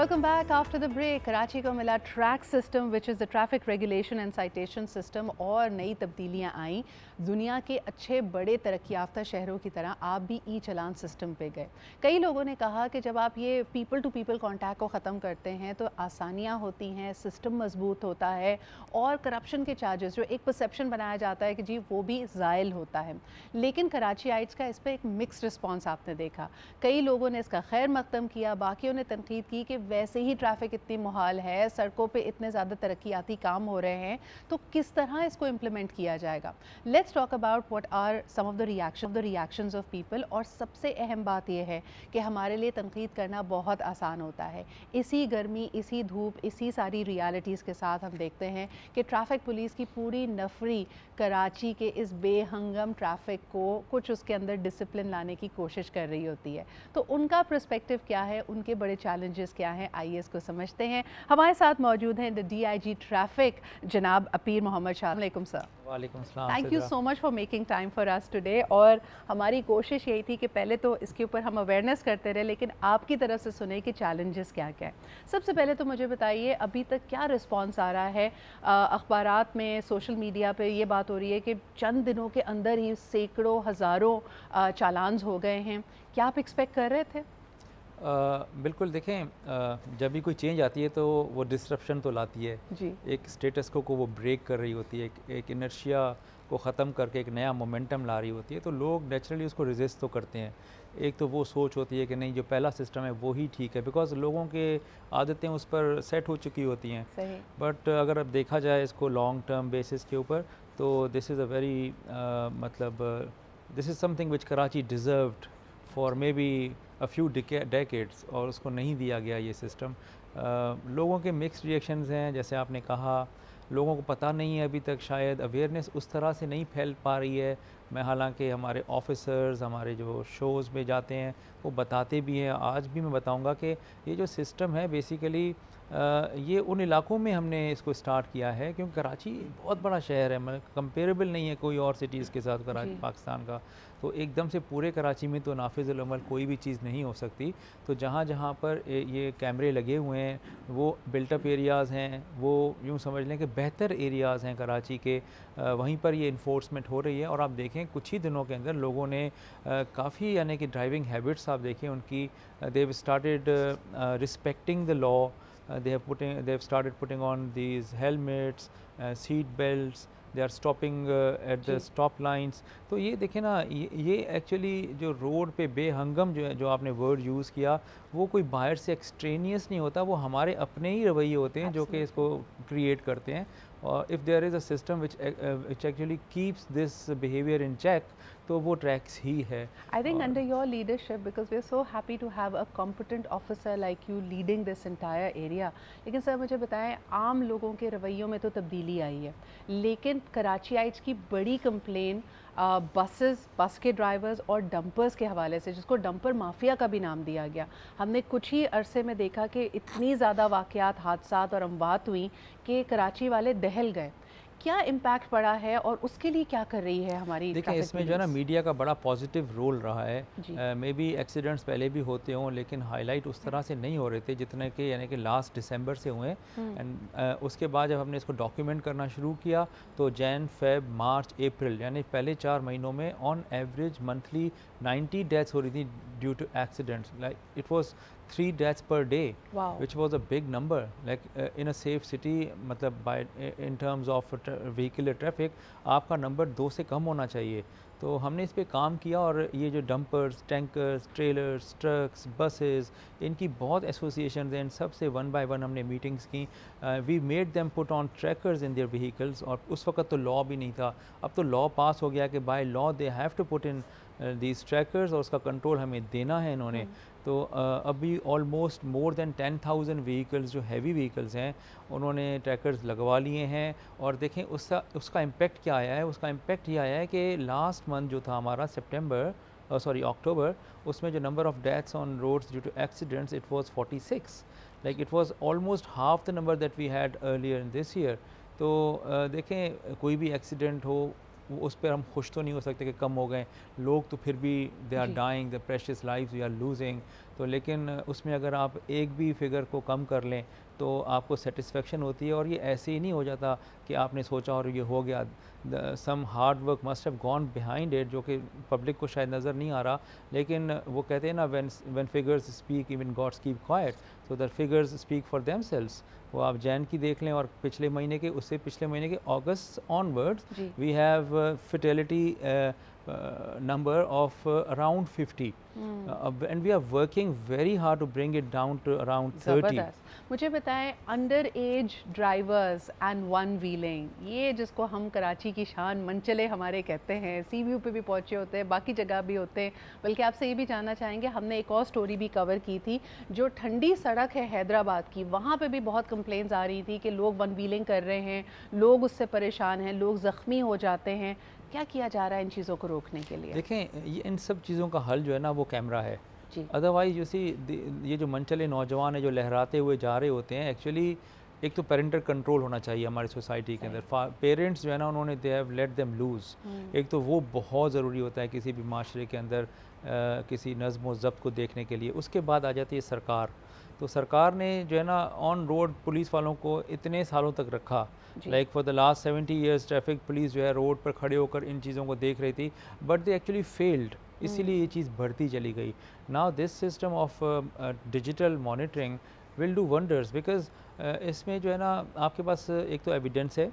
Welcome back after the break. Karachi को मिला track system which is the traffic regulation and citation system और नई तब्दीलियाँ आई। दुनिया के अच्छे बड़े तरक्की याफ्ता शहरों की तरह आप भी ई चलान सिस्टम पे गए। कई लोगों ने कहा कि जब आप ये पीपल टू पीपल कॉन्टैक्ट को ख़त्म करते हैं तो आसानियाँ होती हैं, सिस्टम मजबूत होता है और करप्शन के चार्जेस जो एक परसेप्शन बनाया जाता है कि जी वो भी ज़ायल होता है। लेकिन कराचीइट्स का इस पर एक मिक्स रिस्पॉन्स आपने देखा। कई लोगों ने इसका खैर मकदम किया, बाकियों ने तनकीद की कि वैसे ही ट्रैफिक इतनी मुहाल है, सड़कों पे इतने ज़्यादा तरक्याती काम हो रहे हैं, तो किस तरह इसको इम्प्लीमेंट किया जाएगा। Let's talk about what are some of the reactions of people. और सबसे अहम बात यह है कि हमारे लिए तनकीद करना बहुत आसान होता है। इसी गर्मी, इसी धूप, इसी सारी रियलिटीज़ के साथ हम देखते हैं कि ट्रैफिक पुलिस की पूरी नफरी कराची के इस बेहंगम ट्रैफिक को कुछ उसके अंदर डिसिप्लिन लाने की कोशिश कर रही होती है। तो उनका पर्सपेक्टिव क्या है, उनके बड़े चैलेंजेस क्या हैं, आइए इसको समझते हैं। हमारे साथ मौजूद हैं द DIG ट्रैफिक जनाब अपीर मोहम्मद शाह। वालेकुम सर। वालेकुम सलाम। Thank you so much for making time for us today. और हमारी कोशिश यही थी कि पहले तो इसके ऊपर हम अवेयरनेस करते रहे, लेकिन आपकी तरफ से सुने कि चैलेंजेस क्या क्या है। सबसे पहले तो मुझे बताइए अभी तक क्या रिस्पॉन्स आ रहा है। अखबारात में, सोशल मीडिया पे ये बात हो रही है कि चंद दिनों के अंदर ही सैकड़ों हज़ारों चालान्स हो गए हैं। क्या आप एक्सपेक्ट कर रहे थे? बिल्कुल देखें, जब भी कोई चेंज आती है तो वो डिस्ट्रप्शन तो लाती है जी। एक स्टेटस को वो ब्रेक कर रही होती है, एक इनर्शिया को ख़त्म करके एक नया मोमेंटम ला रही होती है, तो लोग नेचुरली उसको रेजिस्ट तो करते हैं। एक तो वो सोच होती है कि नहीं, जो पहला सिस्टम है वो ही ठीक है, बिकॉज लोगों के आदतें उस पर सेट हो चुकी होती हैं। बट अगर अब देखा जाए इसको लॉन्ग टर्म बेसिस के ऊपर, तो this is a very this is something which Karachi deserved for may be a few decades, और उसको नहीं दिया गया ये सिस्टम। लोगों के मिक्स्ड रिएक्शंस हैं, जैसे आपने कहा, लोगों को पता नहीं है अभी तक, शायद अवेयरनेस उस तरह से नहीं फैल पा रही है। मैं हालांकि हमारे ऑफिसर्स, हमारे जो शोज़ में जाते हैं, वो बताते भी हैं। आज भी मैं बताऊंगा कि ये जो सिस्टम है बेसिकली ये उन इलाकों में हमने इसको स्टार्ट किया है, क्योंकि कराची बहुत बड़ा शहर है, मतलब कंपेरेबल नहीं है कोई और सिटीज़ के साथ कराची पाकिस्तान का। तो एकदम से पूरे कराची में तो नाफिज़ुल अमल कोई भी चीज़ नहीं हो सकती। तो जहाँ जहाँ पर ये कैमरे लगे हुए हैं वो बिल्टअप एरियाज़ हैं, वो यूँ समझ लें कि बेहतर एरियाज़ हैं कराची के, वहीं पर ये इन्फोर्समेंट हो रही है। और आप देखें कुछ ही दिनों के अंदर लोगों ने काफ़ी, यानी कि ड्राइविंग हैबिट्स आप देखें उनकी, they have started respecting the law, they have started putting on these helmets, seat belts, they are stopping at the stop lines। तो ये देखें ना, ये एक्चुअली जो रोड पे बेहंगम जो है, जो आपने वर्ड यूज़ किया, वो कोई बाहर से एक्सट्रेनियस नहीं होता, वो हमारे अपने ही रवैये होते हैं जो कि इसको क्रिएट करते हैं। और if there is a system which actually keeps this behaviour in check, तो वो ट्रैक्स ही है। I think under your leadership, because we are so happy to have a competent officer like you leading this entire area. लेकिन sir मुझे बताएं, आम लोगों के रवैयों में तो तब्दीली आई है, लेकिन कराचीइट्स की बड़ी कंप्लेन बस के ड्राइवर्स और डंपर्स के हवाले से, जिसको डंपर माफिया का भी नाम दिया गया। हमने कुछ ही अरसे में देखा कि इतनी ज़्यादा वाक़यात, हादसात और अमवात हुई कि कराची वाले दहल गए। क्या इम्पैक्ट पड़ा है और उसके लिए क्या कर रही है हमारी? देखिए, इसमें जो है ना, मीडिया का बड़ा पॉजिटिव रोल रहा है। मे बी एक्सीडेंट्स पहले भी होते हों, लेकिन हाईलाइट उस तरह से नहीं हो रहे थे जितने के, यानी कि लास्ट दिसंबर से हुए। एंड उसके बाद जब हमने इसको डॉक्यूमेंट करना शुरू किया, तो जैन, फेब, मार्च, अप्रैल, यानी पहले 4 महीनों में ऑन एवरेज मंथली 90 डेथ्स हो रही थी due to accidents. Like it was 3 deaths per day, which was a big number, like in a safe city, मतलब by in terms of vehicular traffic आपका नंबर 2 से कम होना चाहिए। तो हमने इस पे काम किया, और ये जो dumpers, tankers, trailers, trucks, buses, इनकी बहुत एसोसिएशन हैं, इन सब से 1 by 1 हमने मीटिंग्स की। We made them put on trackers in their vehicles. और उस वक्त तो लॉ भी नहीं था, अब तो लॉ पास हो गया कि by law they have to put in these trackers, और उसका कंट्रोल हमें देना है इन्होंने। तो अभी ऑलमोस्ट मोर देन 10,000 व्हीकल्स, जो हैवी व्हीकल्स हैं, उन्होंने ट्रैकर्स लगवा लिए हैं। और देखें उसका इम्पेक्ट क्या आया है। उसका इम्पेक्ट ये आया है कि लास्ट मंथ जो था हमारा अक्टूबर, उसमें जो number of deaths on roads due to accidents, it was 46, like it was almost half the number that we had earlier in this year. तो देखें, कोई भी एक्सीडेंट हो, उस पर हम खुश तो नहीं हो सकते कि कम हो गए लोग, तो फिर भी they are dying, the precious lives we are losing. तो लेकिन उसमें अगर आप एक भी फिगर को कम कर लें तो आपको सेटिस्फेक्शन होती है, और ये ऐसे ही नहीं हो जाता कि आपने सोचा और ये हो गया। Some hard work must have gone behind it, जो कि पब्लिक को शायद नज़र नहीं आ रहा, लेकिन वो कहते हैं ना, when figures speak even gods keep quiet, so the figures speak for themselves. वो आप जैन की देख लें और पिछले महीने के, उससे पिछले महीने के August onwards we have fertility number of around 50 and we are working very hard to bring it down to around 30. मुझे बताएं, under as drivers and one wheeling, ये जिसको हम कराची की शान मनचले हमारे कहते हैं, सी व्यू पे भी पहुंचे होते हैं, बाकी जगह भी होते हैं। बल्कि आपसे ये भी जानना चाहेंगे, हमने एक और स्टोरी भी कवर की थी, जो ठंडी सड़क है हैदराबाद की, वहाँ पे भी बहुत कंप्लेंट्स आ रही थी कि लोग वन व्हीलिंग कर रहे हैं, लोग उससे परेशान हैं, लोग ज़ख्मी हो जाते हैं। क्या किया जा रहा है इन चीज़ों को रोकने के लिए? देखें, ये इन सब चीज़ों का हल जो है ना, वो कैमरा है। अदरवाइज ये जो मनचले नौजवान है जो लहराते हुए जा रहे होते हैं, एक्चुअली एक तो पेरेंटल कंट्रोल होना चाहिए हमारी सोसाइटी के अंदर। पेरेंट्स जो है ना, उन्होंने they have let them loose. एक तो वो बहुत ज़रूरी होता है किसी भी माशरे के अंदर, किसी नज़्म व ज़ब्त को देखने के लिए। उसके बाद आ जाती है सरकार। तो सरकार ने जो है ना, ऑन रोड पुलिस वालों को इतने सालों तक रखा, like for the last 70 years traffic police जो है रोड पर खड़े होकर इन चीज़ों को देख रही थी, बट दे एक्चुअली फेल्ड। इसीलिए ये चीज़ बढ़ती चली गई। Now this system of digital monitoring will do wonders, because इसमें जो है ना, आपके पास एक तो एविडेंस है,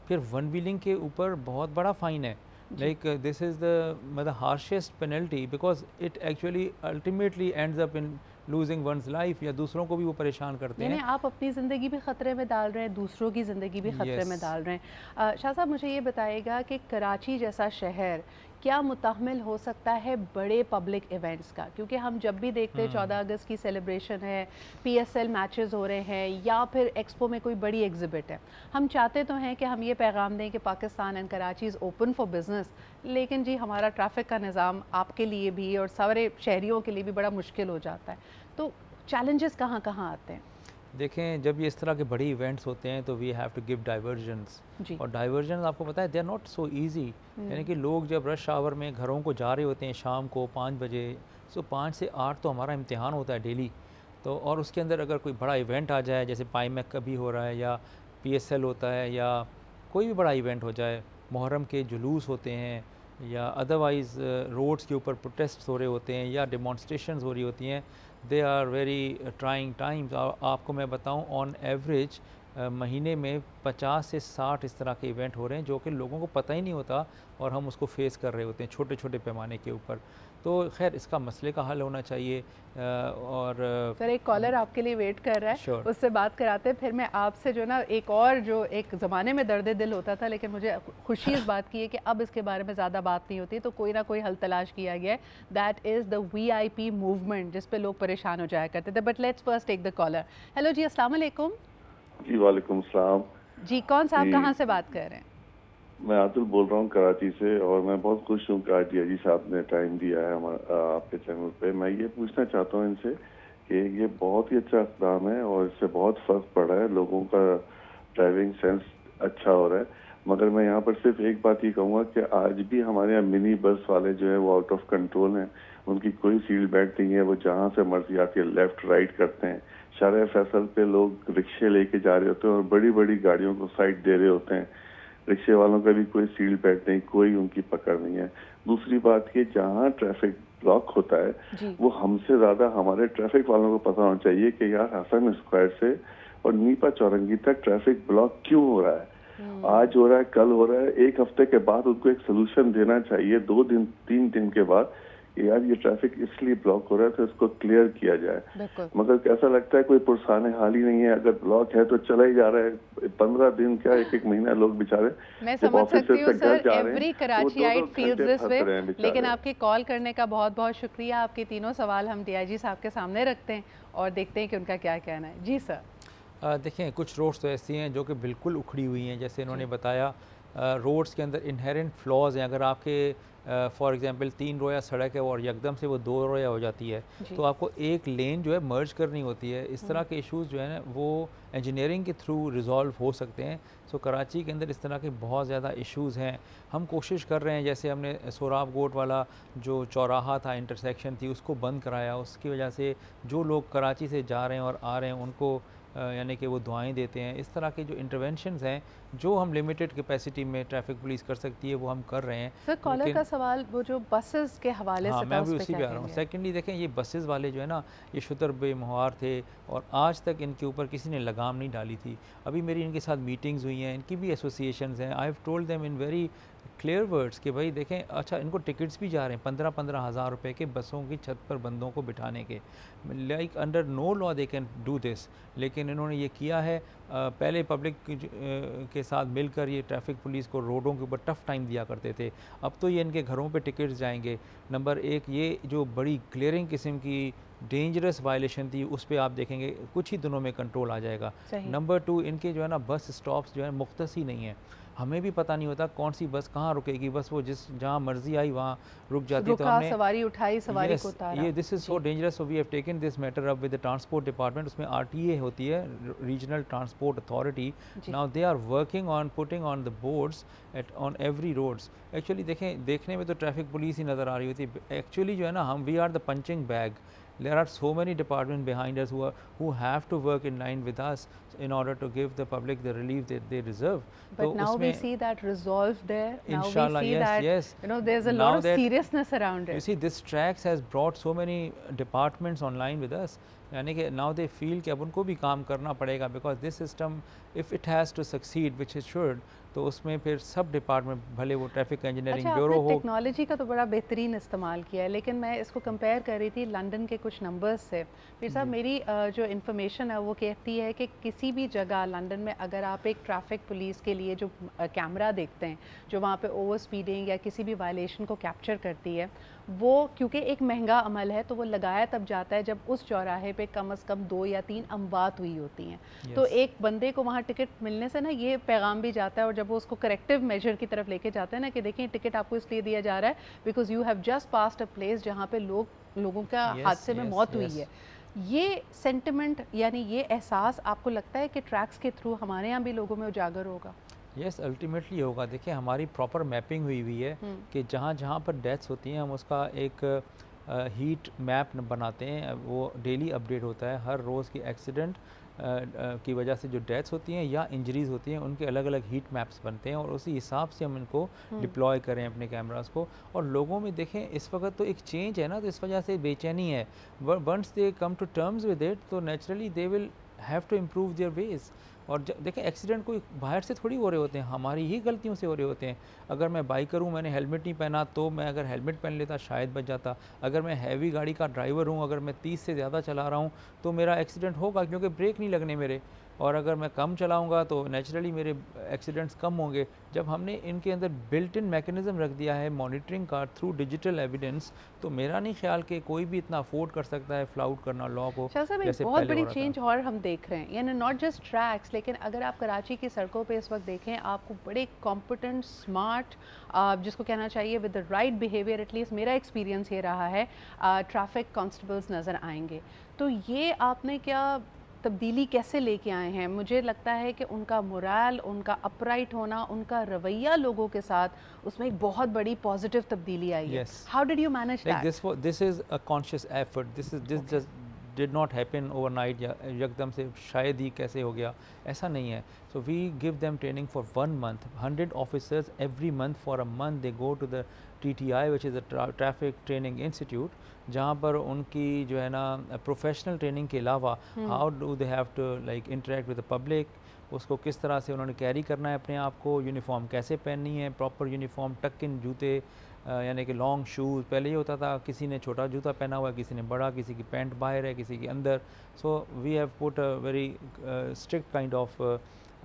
फिर वन व्हीलिंग के ऊपर बहुत बड़ा फ़ाइन है। लाइक दिस इज़ द मतलब harshest penalty, because it actually ultimately ends up in losing one's life, या दूसरों को भी वो परेशान करते हैं। आप अपनी ज़िंदगी भी ख़तरे में डाल रहे हैं, दूसरों की ज़िंदगी भी ख़तरे में डाल रहे हैं। शाह साहब, मुझे ये बताइएगा कि कराची जैसा शहर क्या मुतहम्मिल हो सकता है बड़े पब्लिक इवेंट्स का? क्योंकि हम जब भी देखते हैं 14 अगस्त की सेलिब्रेशन है, PSL मैचेस हो रहे हैं, या फिर एक्सपो में कोई बड़ी एग्जिबिट है, हम चाहते तो हैं कि हम ये पैगाम दें कि Pakistan and Karachi is open for business, लेकिन जी हमारा ट्रैफिक का निज़ाम आपके लिए भी और सारे शहरियों के लिए भी बड़ा मुश्किल हो जाता है। तो चैलेंजेस कहाँ कहाँ आते हैं? देखें, जब ये इस तरह के बड़ी इवेंट्स होते हैं तो we have to give diversions, और डाइवर्जन आपको पता है they are not so easy. यानी कि लोग जब रश आवर में घरों को जा रहे होते हैं शाम को 5 बजे, सो 5 से 8 तो हमारा इम्तिहान होता है डेली। तो और उसके अंदर अगर कोई बड़ा इवेंट आ जाए, जैसे पाईमैक कभी हो रहा है, या PSL होता है, या कोई भी बड़ा इवेंट हो जाए, मुहर्रम के जुलूस होते हैं, या अदरवाइज़ रोड्स के ऊपर प्रोटेस्ट हो रहे होते हैं, या डेमॉन्स्ट्रेशंस हो रही होती हैं, they are very trying times. आपको मैं बताऊं, ऑन एवरेज महीने में 50 से 60 इस तरह के इवेंट हो रहे हैं, जो कि लोगों को पता ही नहीं होता, और हम उसको फेस कर रहे होते हैं छोटे छोटे पैमाने के ऊपर। तो खैर, इसका मसले का हल होना चाहिए। और सर, एक कॉलर आपके लिए वेट कर रहा है, उससे बात कराते हैं, फिर मैं आपसे जो ना एक ज़माने में दर्द दिल होता था, लेकिन मुझे खुशी इस बात की है कि अब इसके बारे में ज़्यादा बात नहीं होती, तो कोई ना कोई हल तलाश किया गया है। That is the VIP movement, जिस पे लोग परेशान हो जाया करते थे। But let's first take the caller. Hello जी, अस्सलाम वालेकुम। जी वालेकुम सलाम जी, कौन साहब कहाँ से बात कर रहे हैं? मैं अतुल बोल रहा हूँ कराची से, और मैं बहुत खुश हूँ कि आज जी साहब ने टाइम दिया है आपके चैनल पे। मैं ये पूछना चाहता हूँ इनसे कि ये बहुत ही अच्छा इक़दाम है और इससे बहुत फ़र्क पड़ा है, लोगों का ड्राइविंग सेंस अच्छा हो रहा है। मगर मैं यहाँ पर सिर्फ एक बात ही कहूँगा कि आज भी हमारे यहाँ मिनी बस वाले जो है वो आउट ऑफ कंट्रोल हैं, उनकी कोई सीट बेल्ट नहीं है, वो जहाँ से मर्जी आती है लेफ्ट राइट करते हैं। शारे फैसल पे लोग रिक्शे लेके जा रहे होते हैं और बड़ी बड़ी गाड़ियों को साइड दे रहे होते हैं। रिक्शे वालों का भी कोई सीट बेल्ट नहीं, कोई उनकी पकड़ नहीं है। दूसरी बात कि जहाँ ट्रैफिक ब्लॉक होता है वो हमसे ज्यादा हमारे ट्रैफिक वालों को पता होना चाहिए कि यार हसन स्क्वायर से और नीपा चौरंगी तक ट्रैफिक ब्लॉक क्यों हो रहा है, आज हो रहा है, कल हो रहा है, एक हफ्ते के बाद उनको एक सोल्यूशन देना चाहिए, 2 दिन 3 दिन के बाद, यार ये ट्रैफिक इसलिए ब्लॉक हो रहा है तो इसको क्लियर किया जाए। मगर कैसा लगता है कोई पुरसाने हाल ही नहीं है, अगर ब्लॉक है तो चला ही जा रहा है। 15 दिन क्या 1-1 महीना लोग बेचारे मैं समझ सकती हूँ sir, every Karachiite feels this way. लेकिन आपके कॉल करने का बहुत बहुत शुक्रिया। आपके तीनों सवाल हम DIG साहब के सामने रखते हैं और देखते हैं कि उनका क्या कहना है। जी सर। देखें, कुछ रोड्स तो ऐसी हैं जो कि बिल्कुल उखड़ी हुई हैं, जैसे इन्होंने बताया रोड्स के अंदर इनहेरेंट फ्लॉज हैं। अगर आपके फॉर एग्जांपल 3 रोया सड़क है और एकदम से वो 2 रोया हो जाती है, तो आपको एक लेन जो है मर्ज करनी होती है। इस तरह के इश्यूज़ जो है ना वो इंजीनियरिंग के थ्रू रिजॉल्व हो सकते हैं। सो कराची के अंदर इस तरह के बहुत ज़्यादा इश्यूज़ हैं। हम कोशिश कर रहे हैं, जैसे हमने सोराब गोट वाला जो चौराहा था, इंटरसेक्शन थी, उसको बंद कराया। उसकी वजह से जो लोग कराची से जा रहे हैं और आ रहे हैं उनको यानी कि वो दुआएं देते हैं। इस तरह के जो इंटरवेंशंस हैं जो हम लिमिटेड कैपेसिटी में ट्रैफिक पुलिस कर सकती है वो हम कर रहे हैं। सर कॉलर का सवाल वो जो बसेस के हवाले से, मैं भी उसी पे आ रहा हूँ। सेकेंडली देखें, ये बसेस वाले जो है ना, ये शुतर बेमहार थे और आज तक इनके ऊपर किसी ने लगाम नहीं डाली थी। अभी मेरी इनके साथ मीटिंग्स हुई हैं, इनकी भी एसोसिएशंस हैं। I have told them in very clear words कि भाई देखें, अच्छा इनको टिकट्स भी जा रहे हैं 15-15 हज़ार रुपये के बसों की छत पर बंदों को बिठाने के। Like under no law they can do this, लेकिन इन्होंने ये किया है। पहले पब्लिक के साथ मिलकर ये ट्रैफिक पुलिस को रोडों के ऊपर टफ़ टाइम दिया करते थे। अब तो ये इनके घरों पे टिकट्स जाएंगे। नंबर एक, ये जो बड़ी क्लियरिंग किस्म की डेंजरस वायलेशन थी उस पर आप देखेंगे कुछ ही दिनों में कंट्रोल आ जाएगा। नंबर 2, इनके जो है ना बस स्टॉप्स जो है मुख्तस ही नहीं है। हमें भी पता नहीं होता कौन सी बस कहाँ रुकेगी, बस वो जहाँ मर्जी आई वहाँ रुक जाती है। तो हमने सवारी उठाई, सवारी को उतारा। ये this is so dangerous, so we have taken this matter up with the transport department. उसमें RTA होती है, regional transport authority. Now they are working on putting on the boards on every roads. Actually देखें, देखने में तो traffic police ही नज़र आ रही होती है। एक्चुअली जो है ना, we are the punching bag. There are so many departments behind us who have to work in line with us in order to give the public the relief that they deserve. But now we see that resolved there. Inshallah, now we see that you know there's a lot of seriousness around it. You see, this tracks has brought so many departments online with us. यानी कि now they feel कि अब उनको भी काम करना पड़ेगा, because this system, if it has to succeed, which it should, तो उसमें फिर सब डिपार्टमेंट, भले वो ट्रैफिक इंजीनियरिंग ब्यूरो हो। टेक्नोलॉजी का तो बड़ा बेहतरीन इस्तेमाल किया है, लेकिन मैं इसको कंपेयर कर रही थी लंदन के कुछ नंबर्स से। फिर साहब, मेरी जो इन्फॉर्मेशन है वो कहती है कि किसी भी जगह लंदन में अगर आप एक ट्रैफिक पुलिस के लिए जो कैमरा देखते हैं जो वहाँ पे ओवर स्पीडिंग या किसी भी वायलेशन को कैप्चर करती है, वो क्योंकि एक महंगा अमल है तो वो लगाया तब जाता है जब उस चौराहे पे कम से कम 2 या 3 अमवात हुई होती हैं। तो एक बंदे को वहाँ टिकट मिलने से ना ये पैगाम भी जाता है, और जब वो उसको करेक्टिव मेजर की तरफ लेके जाते हैं ना कि देखिए टिकट आपको इसलिए दिया जा रहा है because you have just passed a place जहाँ पे लोगों का हादसे में मौत हुई है। ये सेंटिमेंट यानी ये एहसास आपको लगता है कि ट्रैक्स के थ्रू हमारे यहाँ भी लोगों में उजागर होगा? यस, अल्टीमेटली होगा। देखिए, हमारी प्रॉपर मैपिंग हुई है कि जहाँ जहाँ पर डेथ्स होती हैं हम उसका एक हीट मैप बनाते हैं। वो डेली अपडेट होता है। हर रोज़ की एक्सीडेंट की वजह से जो डेथ्स होती हैं या इंजरीज़ होती हैं उनके अलग अलग हीट मैप्स बनते हैं और उसी हिसाब से हम इनको डिप्लॉय करें अपने कैमरास को। और लोगों में देखें इस वक्त तो एक चेंज है ना, तो इस वजह से बेचैनी है। Once they come to terms with it तो naturally they will have to improve their ways. और देखें, एक्सीडेंट कोई बाहर से थोड़ी हो रहे होते हैं, हमारी ही गलतियों से हो रहे होते हैं। अगर मैं बाइकर हूँ, मैंने हेलमेट नहीं पहना, तो मैं अगर हेलमेट पहन लेता शायद बच जाता। अगर मैं हैवी गाड़ी का ड्राइवर हूँ, अगर मैं 30 से ज़्यादा चला रहा हूँ तो मेरा एक्सीडेंट होगा क्योंकि ब्रेक नहीं लगने मेरे। और अगर मैं कम चलाऊंगा तो नेचुरली मेरे एक्सीडेंट्स कम होंगे। जब हमने इनके अंदर बिल्ट इन मैकेनिज़्म रख दिया है मॉनिटरिंग का थ्रू डिजिटल एविडेंस, तो मेरा नहीं ख्याल कि कोई भी इतना अफोर्ड कर सकता है फ्लाउट करना लॉ को। जैसे बहुत बड़ी चेंज और हम देख रहे हैं, यानी नॉट जस्ट ट्रैक्स, लेकिन अगर आप कराची की सड़कों पे इस वक्त देखें, आपको बड़े कॉम्पिटेंट, स्मार्ट, जिसको कहना चाहिए with the right behaviour, at least मेरा एक्सपीरियंस ये रहा है, ट्रैफिक कांस्टेबल्स नज़र आएंगे। तो ये आपने क्या तब्दीली कैसे लेके आए हैं? मुझे लगता है कि उनका मोरल, उनका अपराइट होना, उनका रवैया लोगों के साथ, उसमें एक बहुत बड़ी पॉजिटिव तब्दीली आई है। How did you manage that? This is a conscious effort. This just did not happen overnight या एकदम से शायद ही कैसे हो गया, ऐसा नहीं है। So we give them training for 1 month, 100 officers every month for a month they go to the TTI which is a traffic training institute, जहाँ पर उनकी जो है ना प्रोफेशनल ट्रेनिंग के अलावा how do they have to like interact with the public, उसको किस तरह से उन्होंने कैरी करना है अपने आप को, यूनिफॉर्म कैसे पहननी है, प्रॉपर यूनिफॉर्म, टक इन जूते, यानी कि लॉन्ग शूज़। पहले ये होता था किसी ने छोटा जूता पहना हुआ है, किसी ने बड़ा, किसी की पैंट बाहर है, किसी की अंदर। So we have put a very strict kind of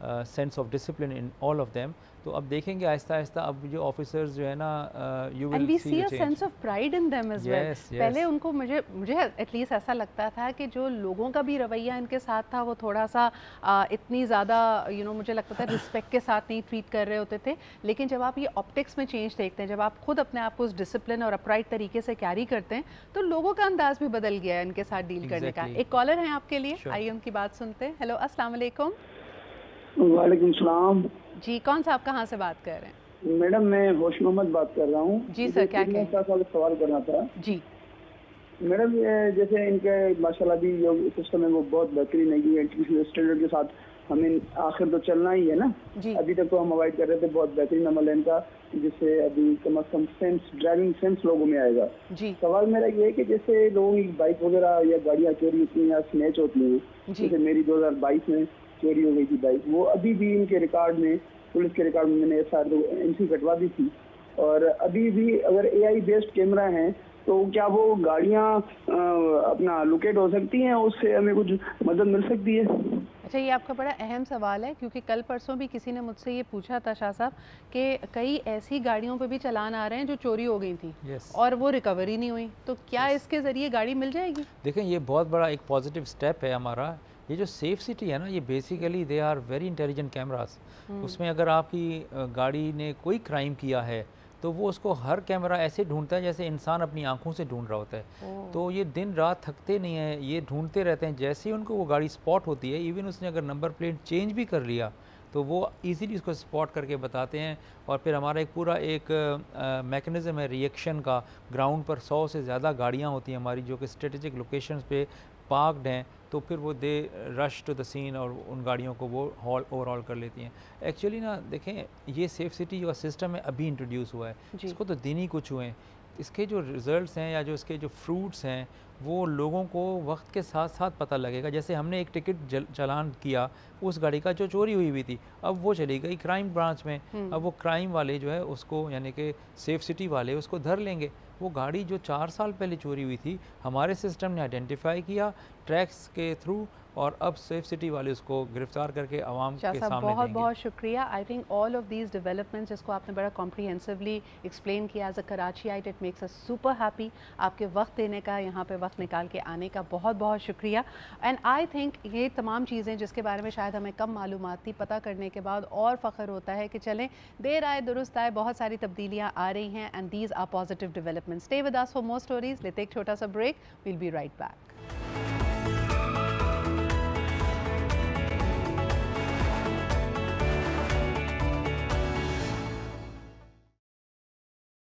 sense of discipline in all of them. तो अब देखेंगे आहिस्ता आहिस्ता अब जो ऑफिसर्स जो है ना you will see the sense of pride in them as well. पहले उनको मुझे एटलीस्ट ऐसा लगता था कि जो लोगों का भी रवैया इनके साथ था वो थोड़ा सा इतनी ज़्यादा मुझे लगता था रिस्पेक्ट के साथ नहीं ट्रीट कर रहे होते थे। लेकिन जब आप ये ऑप्टिक्स में चेंज देखते हैं, जब आप खुद अपने आप को उस डिसिप्लिन और अपराइट तरीके से कैरी करते हैं, तो लोगों का अंदाज भी बदल गया है इनके साथ डील करने का। एक कॉलर है आपके लिए, आइए उनकी बात सुनते हैं। हेलो, अस्सलाम वालेकुम। वालेकुम सलाम जी, कौन सा आप कहाँ से बात कर रहे हैं? मैडम, मैं होश मोहम्मद बात कर रहा हूँ। जी सर, क्या कहें? सवाल करना था जी मैडम। जैसे इनके माशाल्लाह भी जो सिस्टम है वो बहुत बेहतरीन है। ये इंटरनेशनल स्टैंडर्ड के साथ हमें आखिर तो चलना ही है ना। अभी तक तो हम अवॉइड कर रहे थे, बहुत बेहतरीन अमल है इनका, जिससे अभी कम अज कम सेंस, ड्राइविंग सेंस लोगों में आएगा। सवाल मेरा ये है कि जैसे लोगों की बाइक वगैरह या गाड़ियाँ चोरी होती हैं या स्नैच होती हैं, जैसे मेरी 2022 में चोरी हो गई थी बाइक, वो अभी भी इनके रिकॉर्ड में, पुलिस के रिकॉर्ड में मैंने एनसी कटवा दी थी। और अभी भी अगर एआई बेस्ड कैमरा है तो क्या वो गाड़ियाँ अपना लोकेट हो सकती हैं, उससे हमें कुछ मदद मिल सकती है? अच्छा, ये आपका बड़ा अहम सवाल है, क्योंकि कल परसों भी किसी ने मुझसे ये पूछा था शाह साहब कि कई ऐसी गाड़ियों पे भी चालान आ रहे हैं जो चोरी हो गई थी और वो रिकवरी नहीं हुई, तो क्या इसके ज़रिए गाड़ी मिल जाएगी? देखें, ये बहुत बड़ा एक पॉजिटिव स्टेप है हमारा। ये जो सेफ सिटी है ना, ये basically they are very intelligent cameras. उसमें अगर आपकी गाड़ी ने कोई क्राइम किया है तो वो उसको हर कैमरा ऐसे ढूंढता है जैसे इंसान अपनी आंखों से ढूंढ रहा होता है। तो ये दिन रात थकते नहीं हैं, ये ढूंढते रहते हैं। जैसे ही उनको वो गाड़ी स्पॉट होती है, इवन उसने अगर नंबर प्लेट चेंज भी कर लिया तो वो इजीली उसको स्पॉट करके बताते हैं। और फिर हमारा एक पूरा एक मैकेनिज़्म है रिएक्शन का। ग्राउंड पर 100 से ज़्यादा गाड़ियाँ होती हैं हमारी जो कि स्ट्रेटेजिक लोकेशंस पे पार्कड हैं, तो फिर वो दे रश टू द सीन और उन गाड़ियों को वो ओवरऑल कर लेती हैं। एक्चुअली ना देखें, ये सेफ सिटी जो सिस्टम है अभी इंट्रोड्यूस हुआ है, इसको तो दिन ही कुछ हुए हैं। इसके जो रिज़ल्ट्स हैं या जो इसके जो फ्रूट्स हैं वो लोगों को वक्त के साथ साथ पता लगेगा। जैसे हमने एक टिकट चालान किया उस गाड़ी का जो चोरी हुई थी, अब वो चली गई क्राइम ब्रांच में। अब वो क्राइम वाले जो है उसको, यानी कि सेफ सिटी वाले उसको धर लेंगे। वो गाड़ी जो 4 साल पहले चोरी हुई थी, हमारे सिस्टम ने आइडेंटिफाई किया ट्रैक्स के थ्रू, और अब सेफ सिटी वाले उसको गिरफ्तार करके आवाम के सामने बहुत देंगे। बहुत शुक्रिया। I think all of these developments, जिसको आपने बड़ा कॉम्प्रिहेंसिवली एक्सप्लेन किया as a Karachiite, it makes us super happy. आपके वक्त देने का, यहाँ पे वक्त निकाल के आने का बहुत बहुत शुक्रिया। एंड आई थिंक ये तमाम चीज़ें जिसके बारे में शायद हमें कम मालूमात थी, पता करने के बाद और फ़ख्र होता है कि चलें, देर आए दुरुस्त आए, बहुत सारी तब्दीलियाँ आ रही हैं and these are positive developments. Stay with us for more stories. लेते एक छोटा सा break, we'll be right back.